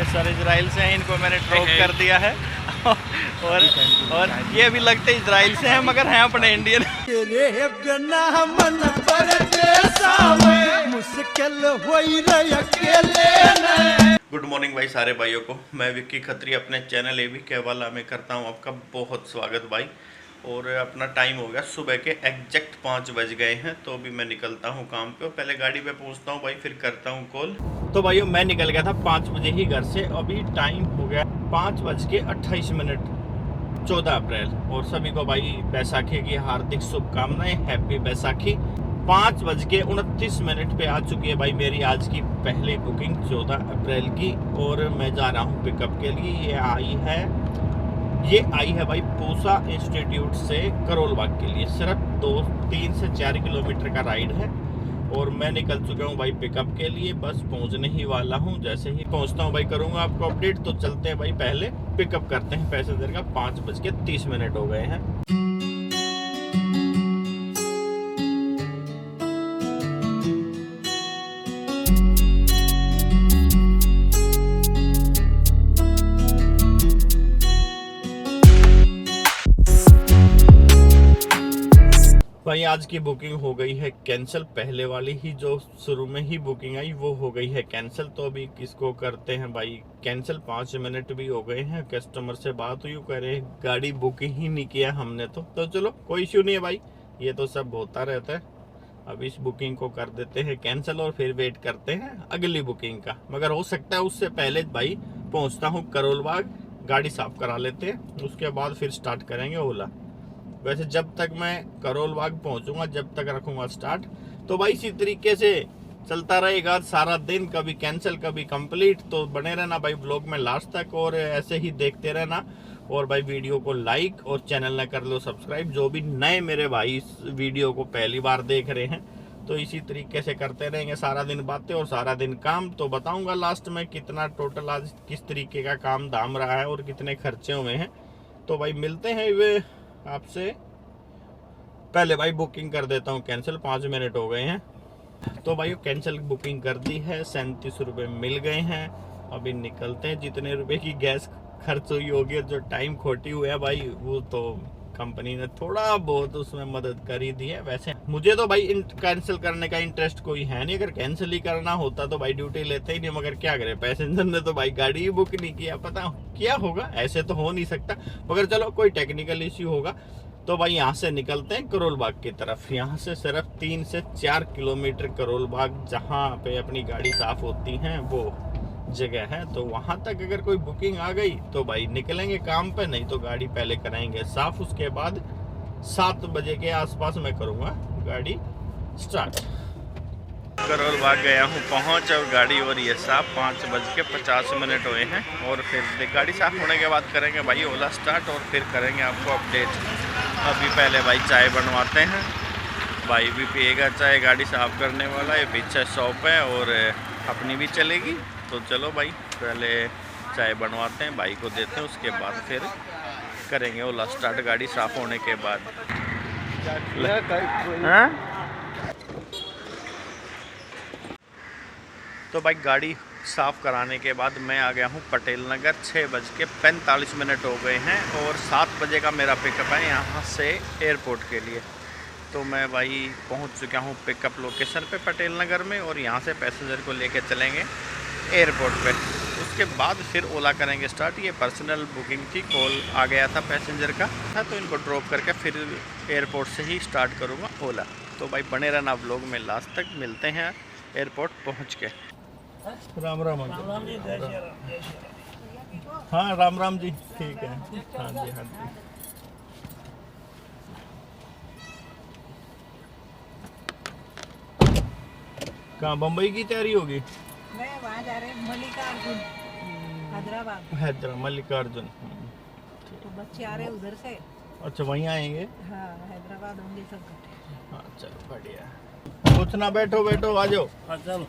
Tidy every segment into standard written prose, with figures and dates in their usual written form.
Sir Israel से हैं, इनको मैंने ड्रॉप कर दिया है और ये भी लगते इजराइल से हैं मगर हैं अपने इंडियन। गुड मॉर्निंग भाई सारे भाइयों को, मैं विक्की खत्री अपने चैनल एबी केवाला में करता हूँ आपका बहुत स्वागत भाई। और अपना टाइम हो गया सुबह के एग्जैक्ट 5 बज गए हैं, तो अभी मैं निकलता हूँ काम पे। पहले गाड़ी पे पहुँचता हूँ भाई, फिर करता हूँ कॉल। तो भाइयों मैं निकल गया था 5 बजे ही घर से, अभी टाइम हो गया 5:28, 14 अप्रैल। और सभी को भाई बैसाखी की हार्दिक शुभकामनाएं, हैप्पी बैसाखी। 5:29 पे आ चुकी है भाई मेरी आज की पहली बुकिंग 14 अप्रैल की, और मैं जा रहा हूँ पिकअप के लिए। ये आई है भाई पूसा इंस्टीट्यूट से करोल बाग के लिए। सिर्फ 3 से 4 किलोमीटर का राइड है और मैं निकल चुका हूँ भाई पिकअप के लिए। बस पहुँचने ही वाला हूँ, जैसे ही पहुँचता हूँ भाई करूँगा आपको अपडेट। तो चलते हैं भाई, पहले पिकअप करते हैं पैसेंजर का। 5:30 हो गए हैं। भाई आज की बुकिंग हो गई है कैंसिल। पहले वाली ही जो शुरू में ही बुकिंग आई वो हो गई है कैंसिल। तो अभी किसको करते हैं भाई कैंसिल। 5 मिनट भी हो गए हैं, कस्टमर से बात हुई, कह रहे गाड़ी बुकिंग ही नहीं किया हमने। तो चलो कोई इश्यू नहीं है भाई, ये तो सब होता रहता है। अब इस बुकिंग को कर देते हैं कैंसिल और फिर वेट करते हैं अगली बुकिंग का। मगर हो सकता है उससे पहले भाई पहुँचता हूँ करोल बाग, गाड़ी साफ करा लेते हैं, उसके बाद फिर स्टार्ट करेंगे ओला। वैसे जब तक मैं करोल बाग पहुंचूंगा जब तक रखूंगा स्टार्ट। तो भाई इसी तरीके से चलता रहेगा सारा दिन, कभी कैंसिल कभी कंप्लीट। तो बने रहना भाई ब्लॉग में लास्ट तक और ऐसे ही देखते रहना। और भाई वीडियो को लाइक और चैनल न कर लो सब्सक्राइब, जो भी नए मेरे भाई इस वीडियो को पहली बार देख रहे हैं। तो इसी तरीके से करते रहेंगे, सारा दिन बातें और सारा दिन काम। तो बताऊंगा लास्ट में कितना टोटल आज किस तरीके का काम धाम रहा है और कितने खर्चे हुए हैं। तो भाई मिलते हैं वे आपसे। पहले भाई बुकिंग कर देता हूँ कैंसिल, 5 मिनट हो गए हैं। तो भाई कैंसिल बुकिंग कर दी है, 37 रुपये मिल गए हैं। अभी निकलते हैं। जितने रुपए की गैस खर्च हुई होगी, जो टाइम खोटी हुआ है भाई, वो तो कंपनी ने थोड़ा बहुत उसमें मदद कर ही दी है। वैसे मुझे तो भाई कैंसिल करने का इंटरेस्ट कोई है नहीं, अगर कैंसिल ही करना होता तो भाई ड्यूटी लेते ही नहीं। मगर क्या करें, पैसेंजर ने तो भाई गाड़ी ही बुक नहीं किया, पता क्या होगा, ऐसे तो हो नहीं सकता। मगर चलो कोई टेक्निकल इश्यू होगा। तो भाई यहाँ से निकलते हैं करोल बाग की तरफ। यहाँ से सिर्फ 3 से 4 किलोमीटर करोल बाग, जहाँ पे अपनी गाड़ी साफ होती है वो जगह है। तो वहाँ तक अगर कोई बुकिंग आ गई तो भाई निकलेंगे काम पे, नहीं तो गाड़ी पहले कराएंगे साफ। उसके बाद 7 बजे के आसपास मैं करूँगा गाड़ी स्टार्ट। करोल बाग गया हूँ पहुँच, और गाड़ी हो रही है साफ। 5:50 हुए हैं और फिर गाड़ी साफ होने के बाद करेंगे भाई ओला स्टार्ट और फिर करेंगे आपको अपडेट। अभी पहले भाई चाय बनवाते हैं, भाई भी पिएगा चाय, गाड़ी साफ करने वाला है। पीछे शॉप है और अपनी भी चलेगी। तो चलो भाई पहले चाय बनवाते हैं, भाई को देते हैं, उसके बाद फिर करेंगे ओला स्टार्ट गाड़ी साफ होने के बाद। तो भाई गाड़ी साफ़ कराने के बाद मैं आ गया हूँ पटेल नगर। 6:45 हो गए हैं और 7 बजे का मेरा पिकअप है यहाँ से एयरपोर्ट के लिए। तो मैं भाई पहुँच चुका हूँ पिकअप लोकेशन पे पटेल नगर में, और यहाँ से पैसेंजर को लेके चलेंगे एयरपोर्ट पे। उसके बाद फिर ओला करेंगे स्टार्ट। ये पर्सनल बुकिंग थी, कॉल आ गया था पैसेंजर का, तो इनको ड्रॉप करके फिर एयरपोर्ट से ही स्टार्ट करूँगा ओला। तो भाई बने रहना ब्लॉग में लास्ट तक। मिलते हैं एयरपोर्ट पहुँच के। राम राम जी। हाँ राम राम जी, ठीक है। हाँ जी हाँ जी। कहाँ बम्बई की तैयारी होगी? मैं वहाँ जा रहे हैं मल्लिकार्जुन, हैदराबाद। मल्लिकार्जुन। तो बच्चे आ रहे हैं उधर से। अच्छा वहीं आएंगे? हाँ हैदराबाद होंगे सब इकट्ठे। हाँ चलो बढ़िया। कुछ ना बैठो आ जाओ। हाँ चलो,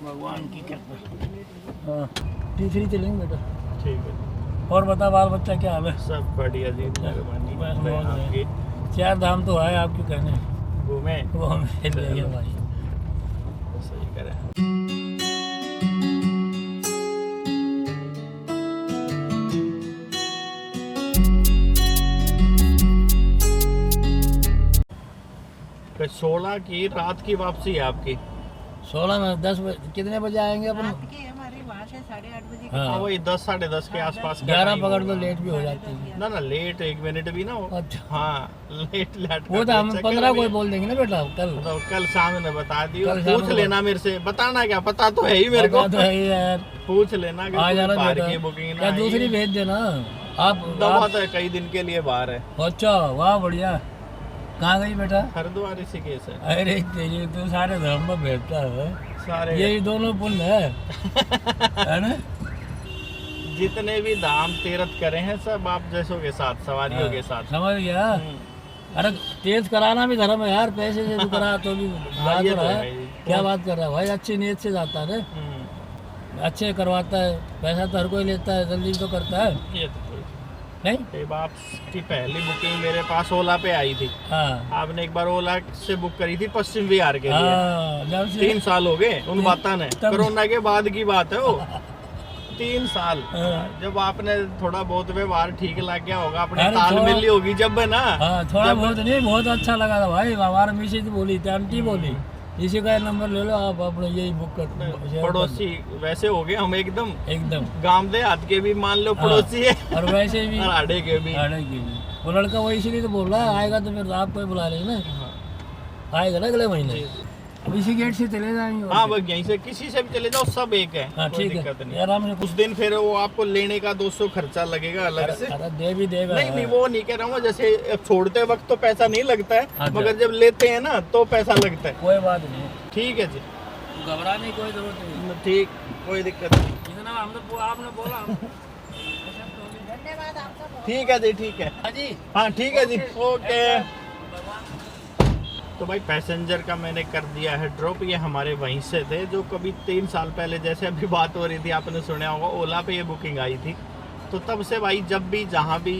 भगवान की कृपा। हाँ तीसरी चलेंगे बेटा। ठीक है। और बता बाल बच्चा क्या हाल है? सब बढ़िया जी, मेहरबानी। 4 धाम तो है आपके कहने, घूमे वो हमें भाई सही करें। 16 की रात की वापसी है आपकी। 16 में 10 बजे कितने बजे आएंगे अपन? रात की हमारी वहाँ से 8:30 बजे की हाँ। हाँ वही 10 साढ़े 10 के आसपास का 11 time पकड़ होगा। तो लेट भी हो जाती है। ना ना लेट 1 मिनट भी ना हो। अच्छा हाँ लेट वो तो हम 15 को ही बोल देंगे ना बेटा कल। तो कल सामने बता दियो, कल शाम पूछ को लेना मेरे से, बताना क्या पता तो है ही मेरे को, पता तो है ही यार। पूछ लेना आ कि जाना बाहर बेटा। की बुकिंग ना या आई दूसरी है। भेज देना आप। दवा तो कई दिन के लिए बाहर है। अच्छा वाह बढ़िया। कहाँ गई बेटा? हरिद्वार ऋषिकेश है अरे तेरी तो सारे धर्म में भेजता है। सारे। यही दोनों पुण्य है ना? जितने भी धाम तीर्थ करे हैं सब आप जैसों के साथ, सवारियों के साथ। समझ गया। हम्म। अरे तेज कराना भी धर्म है यार, पैसे से भी करा तो भी हाँ, बात ये हो तो रहा है है। ही। क्या बात कर रहा है भाई? अच्छी नीयत से जाता है ना, अच्छे करवाता है। पैसा तो हर कोई लेता है, जल्दी तो करता है ये तो कोई नहीं। ये बात की पहली बुकिंग मेरे पास ओला पे आई थी। हाँ आपने एक बार ओला से बुक करी थी पश्चिम बिहार के लिए। हाँ जब से 3 साल हो गए उन बातों ने, तब- कोरोना के बाद की बात है वो। 3 साल हाँ। जब आपने थोड़ा बहुत व्यवहार ठीक लग गया होगा, अपने अरे तालमेल थोड़ा- होगी जब ना। हाँ थोड़ा जब- बहुत नहीं, बहुत अच्छा लगा था भाई। हमारा मिसेज बोली थी, आंटी बोली इसी का नंबर ले लो आप, अपने यही बुक कर। पड़ोसी वैसे हो गए हम एकदम, एकदम गांव देहात के भी मान लो पड़ोसी है और वैसे भी और आड़े के भी। आड़े की भी। वो लड़का वो इसीलिए तो बोल रहा है आएगा तो फिर आपको ही बुला लेंगे ना। हाँ। आएगा ना अगले महीने। जी। अब इसी गेट से चले जाएंगे और हाँ क्या। बस यहीं से किसी से भी चले जाओ, सब एक है। हाँ कोई ठीक है दिक्कत नहीं। आराम से। उस दिन फिर वो आपको लेने का 200 खर्चा लगेगा अलग से। अरे दे भी देगा। नहीं नहीं वो नहीं कह रहा हूँ, जैसे छोड़ते वक्त तो पैसा नहीं लगता है, अच्छा। मगर जब लेते हैं ना तो पैसा लगता है। कोई बात नहीं, ठीक है जी, घबराने की कोई जरूरत नहीं। ठीक, कोई दिक्कत नहीं। इतना हम तो आपने बोला धन्यवाद आपका बहुत। ठीक है जी, ठीक है। हाँ जी। हाँ ठीक है जी, ओके। तो भाई पैसेंजर का मैंने कर दिया है ड्रॉप। ये हमारे वहीं से थे जो कभी 3 साल पहले, जैसे अभी बात हो रही थी आपने सुना होगा, ओला पे ये बुकिंग आई थी। तो तब से भाई जब भी जहाँ भी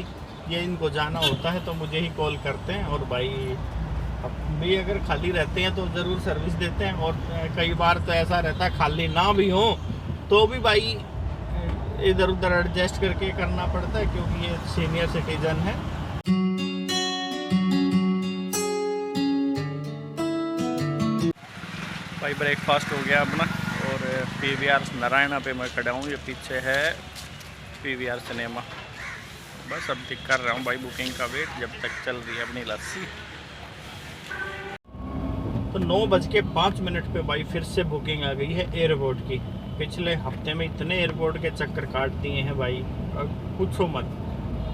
ये इनको जाना होता है तो मुझे ही कॉल करते हैं, और भाई अब भी अगर खाली रहते हैं तो ज़रूर सर्विस देते हैं। और कई बार तो ऐसा रहता है खाली ना भी हो तो भी भाई इधर उधर एडजस्ट करके करना पड़ता है, क्योंकि ये सीनियर सिटीजन है। भाई ब्रेकफास्ट हो गया अपना, और पीवीआर नारायणा पे मैं खड़ा हूँ। ये पीछे है पीवीआर सिनेमा। बस अब तक कर रहा हूँ भाई बुकिंग का वेट, जब तक चल रही है अपनी लस्सी। तो 9:05 पे भाई फिर से बुकिंग आ गई है एयरपोर्ट की। पिछले हफ्ते में इतने एयरपोर्ट के चक्कर काट दिए हैं भाई, अब पूछो मत।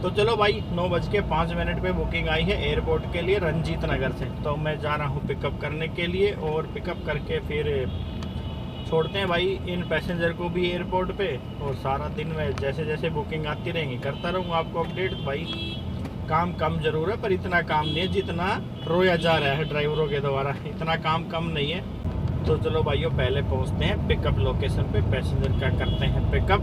तो चलो भाई 9:05 पे बुकिंग आई है एयरपोर्ट के लिए रंजीत नगर से। तो मैं जा रहा हूँ पिकअप करने के लिए, और पिकअप करके फिर छोड़ते हैं भाई इन पैसेंजर को भी एयरपोर्ट पे। और सारा दिन में जैसे जैसे बुकिंग आती रहेंगी करता रहूँगा आपको अपडेट। भाई काम कम जरूर है, पर इतना काम नहीं है जितना रोया जा रहा है ड्राइवरों के द्वारा, इतना काम कम नहीं है। तो चलो भाइयों पहले पहुंचते हैं पिकअप लोकेशन पे, पैसेंजर का करते हैं पिकअप।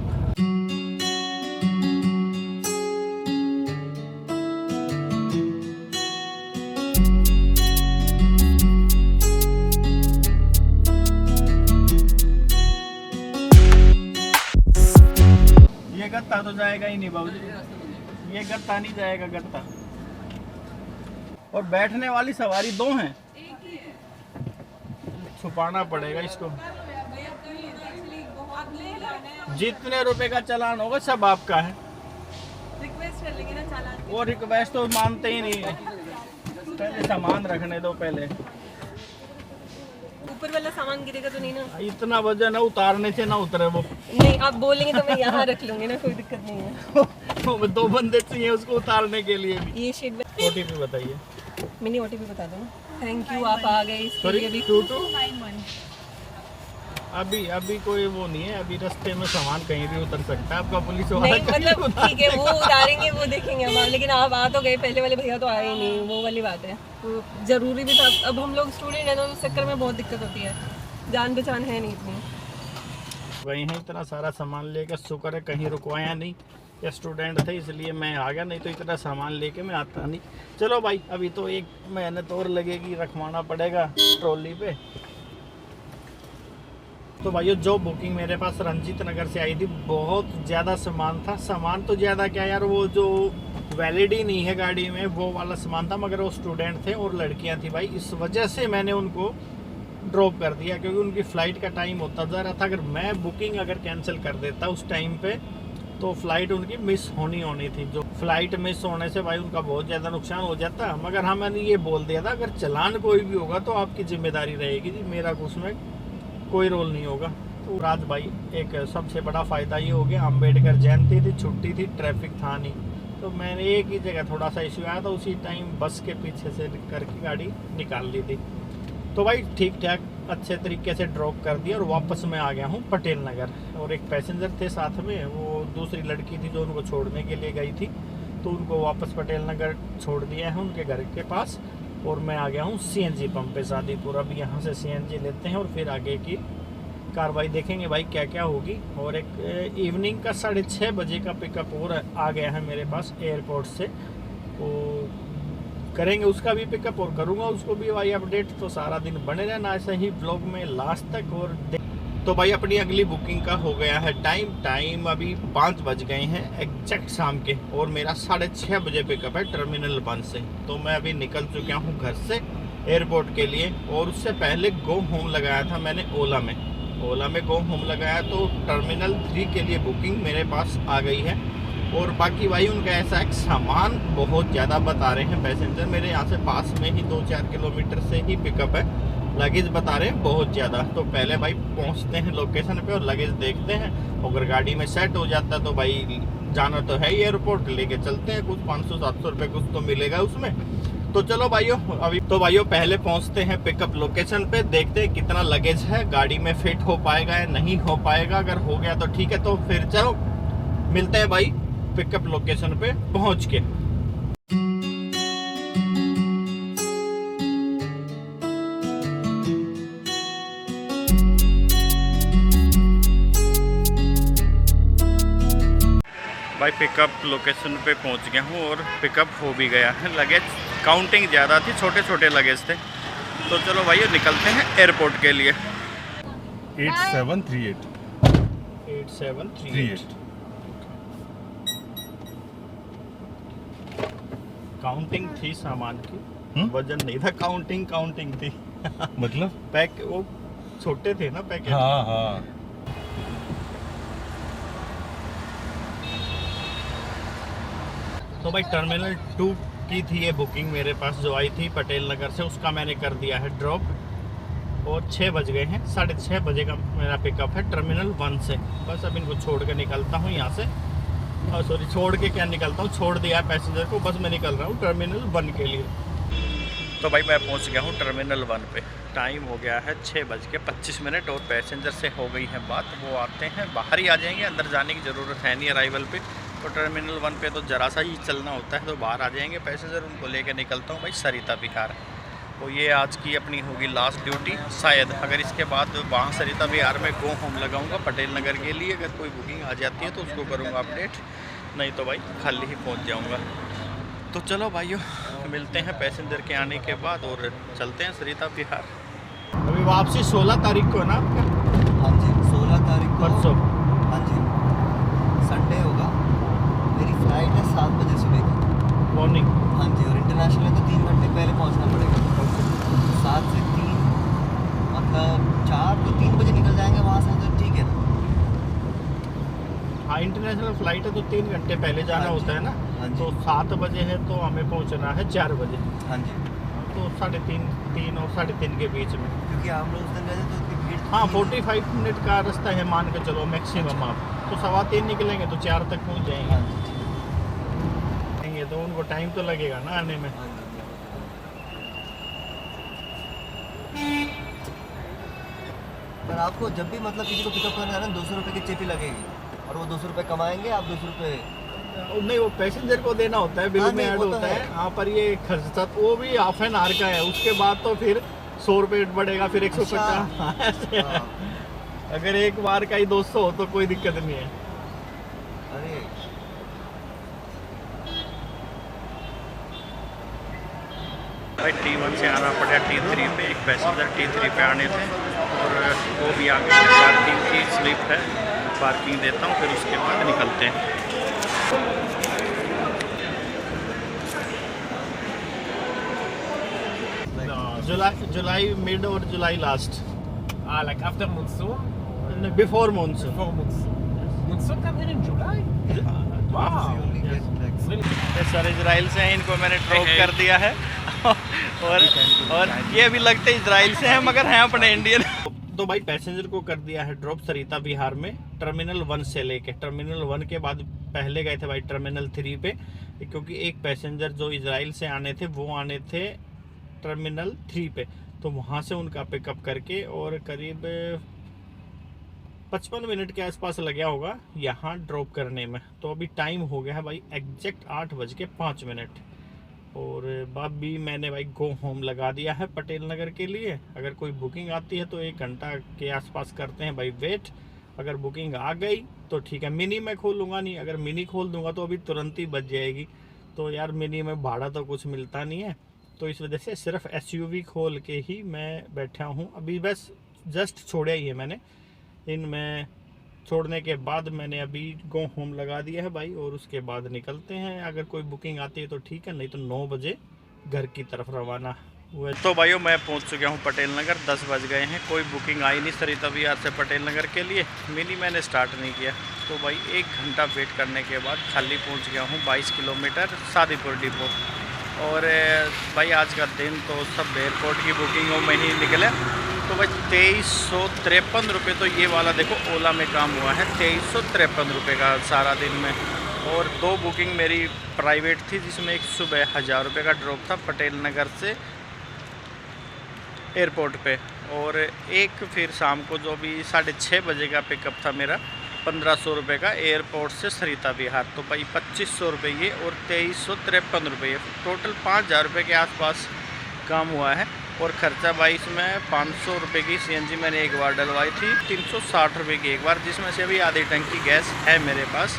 ये गत्ता तो जाएगा ही नहीं बाबूजी, ये गत्ता नहीं जाएगा गत्ता। और बैठने वाली सवारी 2 हैं, छुपाना पड़ेगा इसको। जितने रुपए का चालान होगा सब आपका है। रिक्वेस्ट कर लेंगे ना चालान। वो रिक्वेस्ट तो मानते ही नहीं है, पहले सामान रखने दो पहले। ऊपर वाला सामान गिरेगा तो नहीं ना? इतना वजन है उतारने से ना उतरे वो। नहीं आप बोलेंगे तो मैं यहाँ रख लूंगी ना, कोई दिक्कत नहीं है। 2 बंदे चाहिए उसको उतारने के लिए भी। ये शीट OTP बताइए। मिनी OTP बता दो। थैंक यू, आप आ गए इसके सॉरी लिए भी। 22। अभी कोई वो नहीं है, अभी रास्ते में सामान कहीं भी उतर सकता है आपका, पुलिस वाला नहीं कहीं मतलब उतार ठीक है, वो देगा। उतारेंगे वो देखेंगे हम, लेकिन आप आ तो गए, पहले वाले भैया तो आए ही नहीं, वो वाली बात है। तो जरूरी भी था, अब हम लोग स्टूडेंट हैं तो उस चक्कर में बहुत दिक्कत होती है, जान पहचान है नहीं इतनी। वही है, इतना सारा सामान लेकर शुक्र है कहीं रुकवाया नहीं, या स्टूडेंट थे इसलिए मैं आ गया, नहीं तो इतना सामान लेके मैं आता नहीं। चलो भाई अभी तो 1 मेहनत और लगेगी, रखवाना पड़ेगा ट्रॉली पे। तो भाइयों जो बुकिंग मेरे पास रंजीत नगर से आई थी, बहुत ज़्यादा सामान था। सामान तो ज़्यादा क्या यार, वो जो वैलिड ही नहीं है गाड़ी में, वो वाला सामान था, मगर वो स्टूडेंट थे और लड़कियां थी भाई, इस वजह से मैंने उनको ड्रॉप कर दिया, क्योंकि उनकी फ़्लाइट का टाइम होता जा रहा था। अगर मैं बुकिंग अगर कैंसिल कर देता उस टाइम पे तो फ़्लाइट उनकी मिस होनी थी। जो फ़्लाइट मिस होने से भाई उनका बहुत ज़्यादा नुकसान हो जाता। मगर हाँ, मैंने ये बोल दिया था अगर चालान कोई भी होगा तो आपकी जिम्मेदारी रहेगी जी, मेरा उसमें कोई रोल नहीं होगा। तो रात भाई एक सबसे बड़ा फ़ायदा ये हो गया, अम्बेडकर जयंती थी, छुट्टी थी, ट्रैफिक था नहीं, तो मैंने एक ही जगह थोड़ा सा इशू आया था, उसी टाइम बस के पीछे से करके गाड़ी निकाल ली थी। तो भाई ठीक ठाक अच्छे तरीके से ड्रॉप कर दिया और वापस मैं आ गया हूँ पटेल नगर। और एक पैसेंजर थे साथ में, वो दूसरी लड़की थी जो उनको छोड़ने के लिए गई थी, तो उनको वापस पटेल नगर छोड़ दिया है उनके घर के पास। और मैं आ गया हूँ CNG पंप पे शादीपुर। अभी यहाँ से CNG लेते हैं और फिर आगे की कार्रवाई देखेंगे भाई क्या क्या होगी। और एक इवनिंग का 6:30 बजे का पिकअप और आ गया है मेरे पास एयरपोर्ट से, तो करेंगे उसका भी पिकअप और करूँगा उसको भी भाई अपडेट। तो सारा दिन बने रहना ऐसे ही ब्लॉग में लास्ट तक। और तो भाई अपनी अगली बुकिंग का हो गया है टाइम अभी 5 बज गए हैं एग्जैक्ट शाम के, और मेरा 6:30 बजे पिकअप है टर्मिनल 1 से। तो मैं अभी निकल चुका हूँ घर से एयरपोर्ट के लिए। और उससे पहले गो होम लगाया था मैंने ओला में गो होम लगाया, तो टर्मिनल 3 के लिए बुकिंग मेरे पास आ गई है। और बाकी भाई उनका ऐसा एक सामान बहुत ज़्यादा बता रहे हैं पैसेंजर, मेरे यहाँ से पास में ही 2-4 किलोमीटर से ही पिकअप है, लगेज बता रहे हैं बहुत ज़्यादा। तो पहले भाई पहुँचते हैं लोकेशन पे और लगेज देखते हैं, अगर गाड़ी में सेट हो जाता है तो भाई जाना तो है ही एयरपोर्ट, लेके चलते हैं, कुछ 500-700 रुपये कुछ तो मिलेगा उसमें। तो चलो भाइयों अभी पहले पहुँचते हैं पिकअप लोकेशन पे, देखते हैं कितना लगेज है, गाड़ी में फिट हो पाएगा या नहीं हो पाएगा। अगर हो गया तो ठीक है, तो फिर चलो मिलते हैं भाई पिकअप लोकेशन पे पहुंच के। भाई पिकअप लोकेशन पे पहुंच गया हूँ और पिकअप हो भी गया है। लगेज काउंटिंग ज़्यादा थी, छोटे छोटे लगेज थे। तो चलो भाई निकलते हैं एयरपोर्ट के लिए। 8738 काउंटिंग थी सामान की, वजन नहीं था, काउंटिंग थी। मतलब पैक वो छोटे थे ना पैकेट। हाँ तो भाई टर्मिनल 2 की थी ये बुकिंग मेरे पास जो आई थी पटेल नगर से, उसका मैंने कर दिया है ड्रॉप। और 6 बज गए हैं, 6:30 बजे का मेरा पिकअप है टर्मिनल 1 से। बस अब इनको छोड़ के निकलता हूँ यहाँ से, और सॉरी छोड़ के क्या निकलता हूँ, छोड़ दिया है पैसेंजर को, बस मैं निकल रहा हूँ टर्मिनल 1 के लिए। तो भाई मैं पहुँच गया हूँ टर्मिनल 1 पे। टाइम हो गया है 6:25 और पैसेंजर से हो गई है बात, वो आते हैं, बाहर ही आ जाएंगे, अंदर जाने की ज़रूरत है नहीं अराइवल पे। तो टर्मिनल 1 पे तो ज़रा सा ही चलना होता है, तो बाहर आ जाएंगे पैसेंजर, उनको लेके निकलता हूँ भाई सरिता विहार। तो ये आज की अपनी होगी लास्ट ड्यूटी शायद, अगर इसके बाद वहाँ सरिता विहार में गो होम लगाऊंगा पटेल नगर के लिए। अगर कोई बुकिंग आ जाती है तो उसको करूँगा अपडेट, नहीं तो भाई खाली ही पहुँच जाऊँगा। तो चलो भाइयों मिलते हैं पैसेंजर के आने के बाद और चलते हैं सरिता विहार। अभी वापसी 16 तारीख को है ना आपका? हाँ जी 16 तारीख को परसों। हाँ जी संडे होगा। मेरी फ्लाइट है 7 बजे सुबह की मॉर्निंग। हाँ जी, और इंटरनेशनल है तो 3 घंटे पहले पहुंचना पड़ेगा। 7 से 3 मतलब 4 तो 3 बजे निकल जाएंगे वहाँ से, तो ठीक है ना? हाँ इंटरनेशनल फ्लाइट है तो 3 घंटे पहले जाना हाँ जी, होता है ना। हाँ जी। तो 7 बजे है तो हमें पहुंचना है 4 बजे। हाँ जी, तो 3:30 और 3:30 के बीच में। क्योंकि हम लोग उस दिन गए थे तो इतनी भीड़ थी। हाँ 45 मिनट का रास्ता है मान के चलो मैक्सिमम आप, तो 3:15 निकलेंगे तो 4 तक पहुंच जाएंगे। हाँ जी, ठीक है। तो उनको टाइम तो लगेगा ना आने में। हाँ जी। पर आपको जब भी मतलब किसी को पिकअप करना है ना 200 रुपये की चिप ही लगेगी, और वो 200 रुपये कमाएंगे, आप 200 रुपये नहीं वो पैसेंजर को देना होता है, बिल हाँ, में नहीं, ऐड वो तो होता है। है। हाँ पर ये खर्चा वो भी हाफ एन आवर का है, उसके बाद तो फिर 100 रुपये बढ़ेगा, फिर 150। हाँ, ऐसे है। हाँ। अगर एक बार का ही 200 हो तो कोई दिक्कत नहीं है। अरे भाई T1 से आना पड़ा T3 पे, एक पैसेंजर T3 पे आने थे और वो भी आ गए। पार्किंग की स्लिप है, पार्किंग देता हूँ फिर उसके बाद निकलते हैं। जुलाई मिड और जुलाई last, like after monsoon? Before monsoon. Before monsoon. Monsoon come here in July? Wow. Really? ये सर इजराइल से हैं, इनको मैंने ड्रॉप कर दिया है और ये भी लगते इजराइल से हैं मगर हैं अपने इंडियन। तो भाई पैसेंजर को कर दिया है ड्रॉप सरिता विहार में, टर्मिनल 1 से लेके। टर्मिनल 1 के बाद पहले गए थे भाई टर्मिनल 3 पे, क्योंकि एक पैसेंजर जो इजराइल से आने थे वो आने थे टर्मिनल 3 पे, तो वहाँ से उनका पिकअप करके और करीब 55 मिनट के आसपास लगा होगा यहाँ ड्रॉप करने में। तो अभी टाइम हो गया है भाई एग्जैक्ट 8:05 और अभी मैंने भाई गो होम लगा दिया है पटेल नगर के लिए। अगर कोई बुकिंग आती है तो 1 घंटा के आसपास करते हैं भाई वेट। अगर बुकिंग आ गई तो ठीक है, मिनी मैं खोलूँगा नहीं, अगर मिनी खोल दूंगा तो अभी तुरंत ही बच जाएगी। तो यार मिनी में भाड़ा तो कुछ मिलता नहीं है, तो इस वजह से सिर्फ SUV खोल के ही मैं बैठा हूँ। अभी बस जस्ट छोड़ा ही है मैंने, इनमें छोड़ने के बाद मैंने अभी गो होम लगा दिया है भाई, और उसके बाद निकलते हैं। अगर कोई बुकिंग आती है तो ठीक है, नहीं तो 9 बजे घर की तरफ रवाना हुए। तो भाइयों मैं पहुंच चुका हूं पटेल नगर, 10 बज गए हैं, कोई बुकिंग आई नहीं सरिता विहार से पटेल नगर के लिए। मिनी मैंने स्टार्ट नहीं किया, तो भाई 1 घंटा वेट करने के बाद खाली पहुँच गया हूँ 22 किलोमीटर शादीपुर डिपो। और भाई आज का दिन तो सब एयरपोर्ट की बुकिंगों में ही निकले। तो भाई 2353 रुपये तो ये वाला देखो ओला में काम हुआ है, 2353 रुपये का सारा दिन में। और 2 बुकिंग मेरी प्राइवेट थी, जिसमें एक सुबह 1000 रुपये का ड्रॉप था पटेल नगर से एयरपोर्ट पे, और एक फिर शाम को जो भी 6:30 बजे का पिकअप था मेरा 1500 रुपये का एयरपोर्ट से सरिता विहार। तो भाई 2500 रुपये ये और 2353 रुपये, टोटल 5000 रुपये के आसपास काम हुआ है। और ख़र्चा भाई इसमें 500 रुपये की CNG मैंने एक बार डलवाई थी, 360 रुपये की एक बार, जिसमें से अभी आधी टंकी गैस है मेरे पास।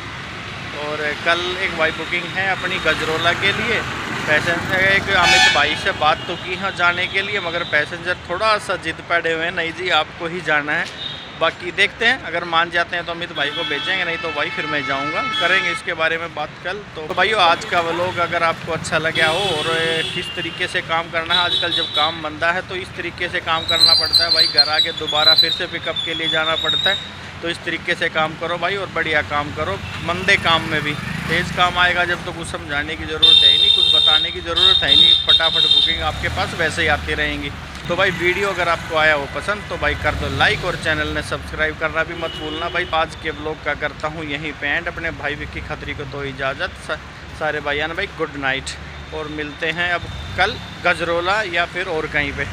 और कल एक भाई बुकिंग है अपनी गजरोला के लिए, पैसेंजर एक अमित भाई से बात तो की है जाने के लिए, मगर पैसेंजर थोड़ा सा जिद पड़े हुए हैं, नहीं जी आपको ही जाना है। बाकी देखते हैं, अगर मान जाते हैं तो अमित भाई को भेजेंगे, नहीं तो भाई फिर मैं जाऊंगा, करेंगे इसके बारे में बात कल। तो भाइयों आज का व्लॉग अगर आपको अच्छा लगा हो और किस तरीके से काम करना है, आजकल जब काम मंदा है तो इस तरीके से काम करना पड़ता है भाई, घर आके दोबारा फिर से पिकअप के लिए जाना पड़ता है। तो इस तरीके से काम करो भाई, और बढ़िया काम करो, मंदे काम में भी तेज़ काम आएगा जब, तो कुछ समझाने की ज़रूरत है ही नहीं, कुछ बताने की ज़रूरत है ही नहीं, फटाफट बुकिंग आपके पास वैसे ही आती रहेंगी। तो भाई वीडियो अगर आपको आया हो पसंद तो भाई कर दो लाइक, और चैनल ने सब्सक्राइब करना भी मत भूलना भाई। आज के ब्लॉग का करता हूँ यहीं पे एंड, अपने भाई विक्की खत्री को तो इजाज़त, सारे भाईयान भाई गुड नाइट, और मिलते हैं अब कल गजरोला या फिर और कहीं पे।